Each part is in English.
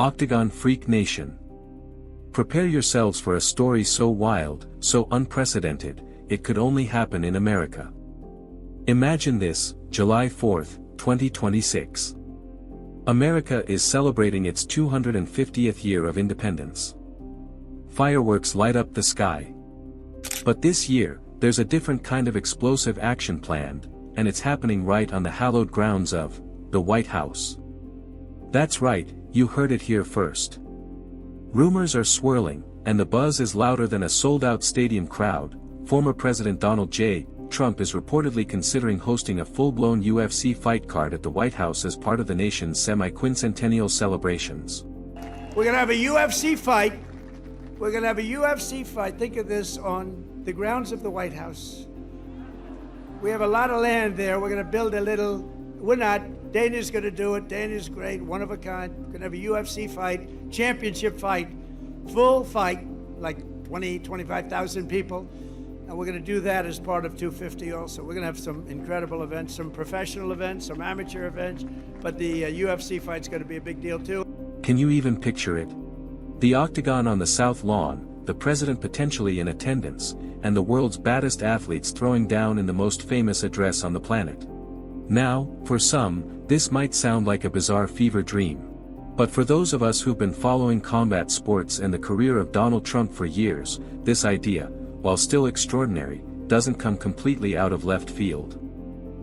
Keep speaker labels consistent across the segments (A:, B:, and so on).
A: Octagon Freak Nation. Prepare yourselves for a story so wild, so unprecedented, it could only happen in America. Imagine this, July 4th, 2026. America is celebrating its 250th year of independence. Fireworks light up the sky. But this year, there's a different kind of explosive action planned, and it's happening right on the hallowed grounds of the White House. That's right, you heard it here first. Rumors are swirling, and the buzz is louder than a sold-out stadium crowd. Former President Donald J. Trump is reportedly considering hosting a full-blown UFC fight card at the White House as part of the nation's semi-quincentennial celebrations.
B: We're gonna have a UFC fight. We're gonna have a UFC fight. Think of this on the grounds of the White House. We have a lot of land there. We're gonna build a little, we're not, Dana's gonna do it. Dana's great, one of a kind. We're gonna have a UFC fight, championship fight, full fight, like 20, 25,000 people. And we're gonna do that as part of 250 also. We're gonna have some incredible events, some professional events, some amateur events, but the UFC fight's gonna be a big deal too.
A: Can you even picture it? The Octagon on the South Lawn, the president potentially in attendance, and the world's baddest athletes throwing down in the most famous address on the planet. Now, for some, this might sound like a bizarre fever dream. But for those of us who've been following combat sports and the career of Donald Trump for years, this idea, while still extraordinary, doesn't come completely out of left field.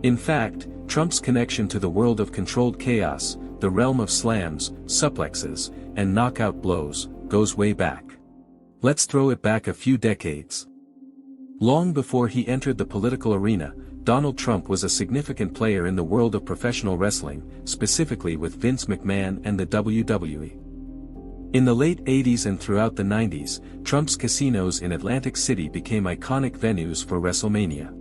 A: In fact, Trump's connection to the world of controlled chaos, the realm of slams, suplexes, and knockout blows, goes way back. Let's throw it back a few decades. Long before he entered the political arena, Donald Trump was a significant player in the world of professional wrestling, specifically with Vince McMahon and the WWE. In the late 80s and throughout the 90s, Trump's casinos in Atlantic City became iconic venues for WrestleMania.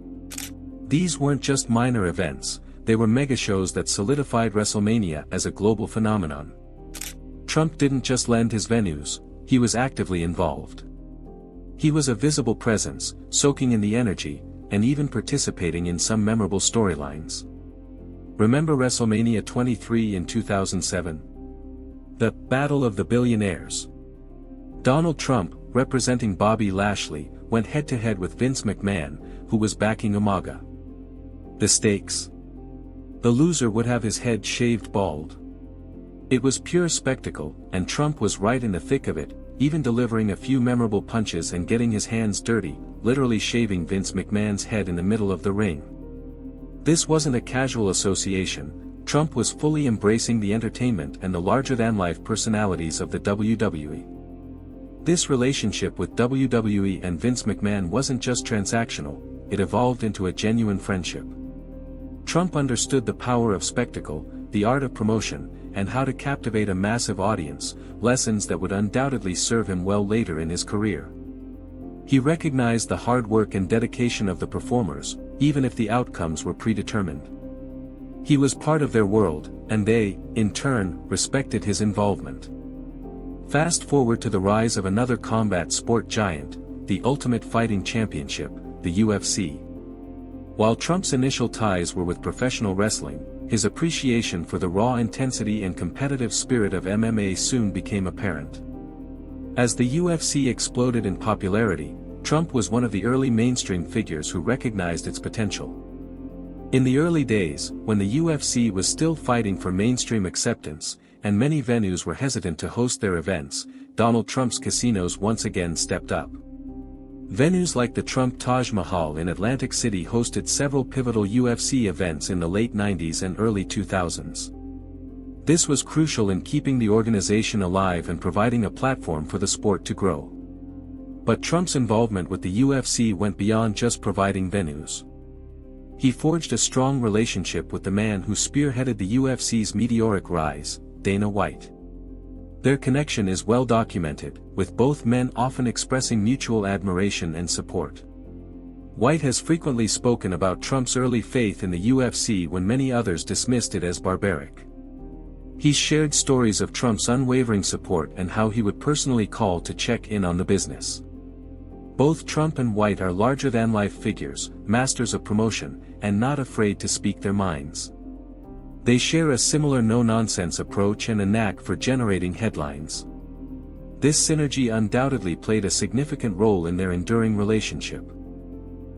A: These weren't just minor events, they were megashows that solidified WrestleMania as a global phenomenon. Trump didn't just lend his venues, he was actively involved. He was a visible presence, soaking in the energy, and even participating in some memorable storylines. Remember WrestleMania 23 in 2007? The Battle of the Billionaires. Donald Trump, representing Bobby Lashley, went head-to-head with Vince McMahon, who was backing Umaga. The stakes? The loser would have his head shaved bald. It was pure spectacle, and Trump was right in the thick of it, even delivering a few memorable punches and getting his hands dirty, literally shaving Vince McMahon's head in the middle of the ring. This wasn't a casual association, Trump was fully embracing the entertainment and the larger-than-life personalities of the WWE. This relationship with WWE and Vince McMahon wasn't just transactional, it evolved into a genuine friendship. Trump understood the power of spectacle, the art of promotion, and how to captivate a massive audience, lessons that would undoubtedly serve him well later in his career. He recognized the hard work and dedication of the performers, even if the outcomes were predetermined. He was part of their world, and they, in turn, respected his involvement. Fast forward to the rise of another combat sport giant, the Ultimate Fighting Championship, the UFC. While Trump's initial ties were with professional wrestling, his appreciation for the raw intensity and competitive spirit of MMA soon became apparent. As the UFC exploded in popularity, Trump was one of the early mainstream figures who recognized its potential. In the early days, when the UFC was still fighting for mainstream acceptance, and many venues were hesitant to host their events, Donald Trump's casinos once again stepped up. Venues like the Trump Taj Mahal in Atlantic City hosted several pivotal UFC events in the late 90s and early 2000s. This was crucial in keeping the organization alive and providing a platform for the sport to grow. But Trump's involvement with the UFC went beyond just providing venues. He forged a strong relationship with the man who spearheaded the UFC's meteoric rise, Dana White. Their connection is well documented, with both men often expressing mutual admiration and support. White has frequently spoken about Trump's early faith in the UFC when many others dismissed it as barbaric. He's shared stories of Trump's unwavering support and how he would personally call to check in on the business. Both Trump and White are larger-than-life figures, masters of promotion, and not afraid to speak their minds. They share a similar no-nonsense approach and a knack for generating headlines. This synergy undoubtedly played a significant role in their enduring relationship.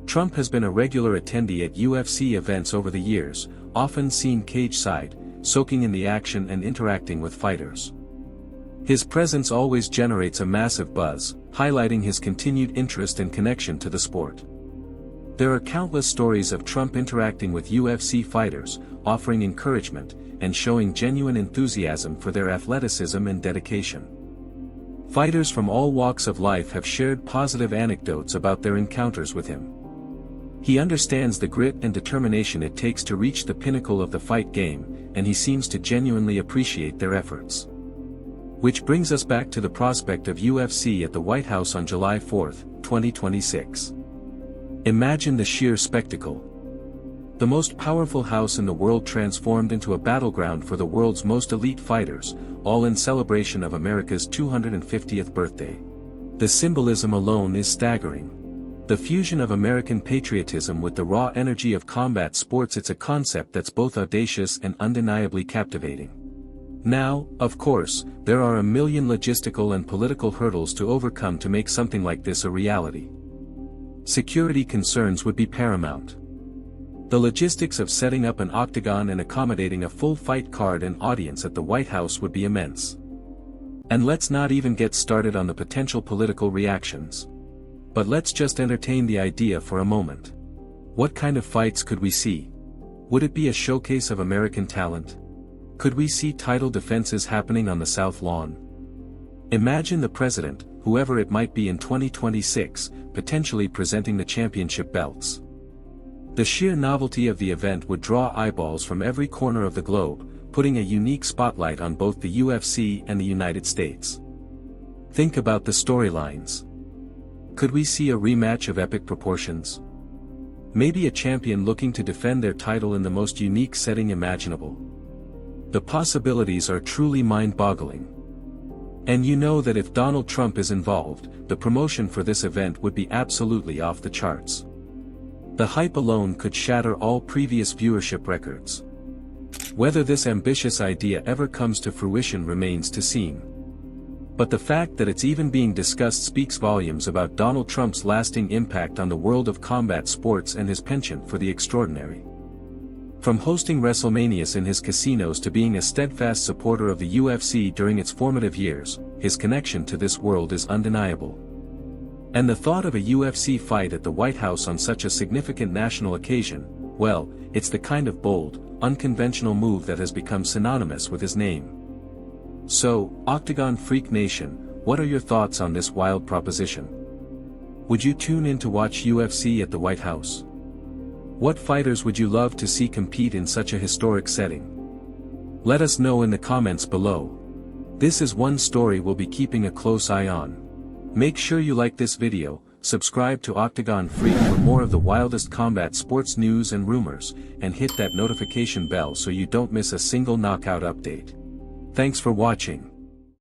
A: Trump has been a regular attendee at UFC events over the years, often seen cage-side, soaking in the action and interacting with fighters. His presence always generates a massive buzz, highlighting his continued interest and connection to the sport. There are countless stories of Trump interacting with UFC fighters, offering encouragement, and showing genuine enthusiasm for their athleticism and dedication. Fighters from all walks of life have shared positive anecdotes about their encounters with him. He understands the grit and determination it takes to reach the pinnacle of the fight game, and he seems to genuinely appreciate their efforts. Which brings us back to the prospect of UFC at the White House on July 4, 2026. Imagine the sheer spectacle. The most powerful house in the world transformed into a battleground for the world's most elite fighters, all in celebration of America's 250th birthday. The symbolism alone is staggering. The fusion of American patriotism with the raw energy of combat sports, it's a concept that's both audacious and undeniably captivating. Now, of course, there are a million logistical and political hurdles to overcome to make something like this a reality. Security concerns would be paramount. The logistics of setting up an octagon and accommodating a full fight card and audience at the White House would be immense. And let's not even get started on the potential political reactions. But let's just entertain the idea for a moment. What kind of fights could we see? Would it be a showcase of American talent? Could we see title defenses happening on the South Lawn? Imagine the president, whoever it might be in 2026, potentially presenting the championship belts. The sheer novelty of the event would draw eyeballs from every corner of the globe, putting a unique spotlight on both the UFC and the United States. Think about the storylines. Could we see a rematch of epic proportions? Maybe a champion looking to defend their title in the most unique setting imaginable. The possibilities are truly mind-boggling. And you know that if Donald Trump is involved, the promotion for this event would be absolutely off the charts. The hype alone could shatter all previous viewership records. Whether this ambitious idea ever comes to fruition remains to be seen. But the fact that it's even being discussed speaks volumes about Donald Trump's lasting impact on the world of combat sports and his penchant for the extraordinary. From hosting WrestleManias in his casinos to being a steadfast supporter of the UFC during its formative years, his connection to this world is undeniable. And the thought of a UFC fight at the White House on such a significant national occasion, well, it's the kind of bold, unconventional move that has become synonymous with his name. So, Octagon Freak Nation, what are your thoughts on this wild proposition? Would you tune in to watch UFC at the White House? What fighters would you love to see compete in such a historic setting? Let us know in the comments below. This is one story we'll be keeping a close eye on. Make sure you like this video, subscribe to Octagon Freak for more of the wildest combat sports news and rumors, and hit that notification bell so you don't miss a single knockout update. Thanks for watching.